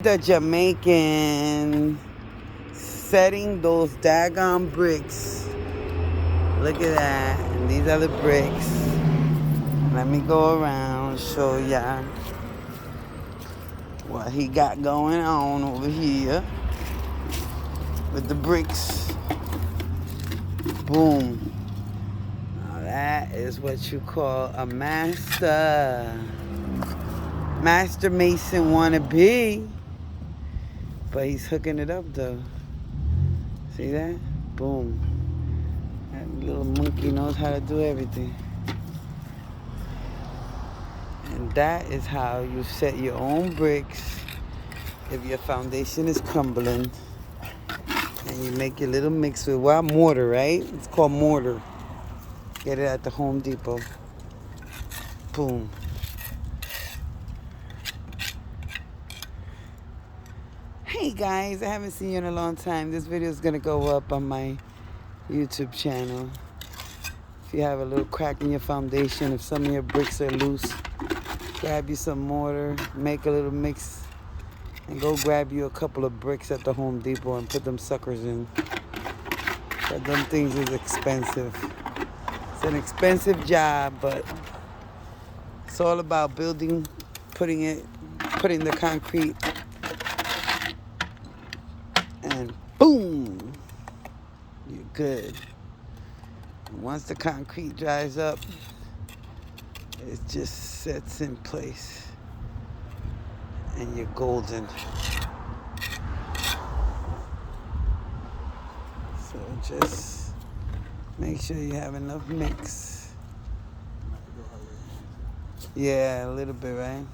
The Jamaican setting those daggone bricks. Look at that. And these are the bricks. Let me go around, show ya what he got going on over here with the bricks. Boom. Now that is what you call a master mason wannabe. But he's hooking it up though. See that? Boom. That little monkey knows how to do everything. And that is how you set your own bricks if your foundation is crumbling. And you make your little mix with mortar, right? It's called mortar. Get it at the Home Depot. Boom. Hey guys, I haven't seen you in a long time. This video is gonna go up on my YouTube channel. If you have a little crack in your foundation, if some of your bricks are loose, grab you some mortar, make a little mix, and go grab you a couple of bricks at the Home Depot and put them suckers in. But them things is expensive. It's an expensive job, but it's all about building, putting the concrete, and boom, you're good. And once the concrete dries up, it just sets in place and you're golden. So just make sure you have enough mix. Yeah, a little bit, right?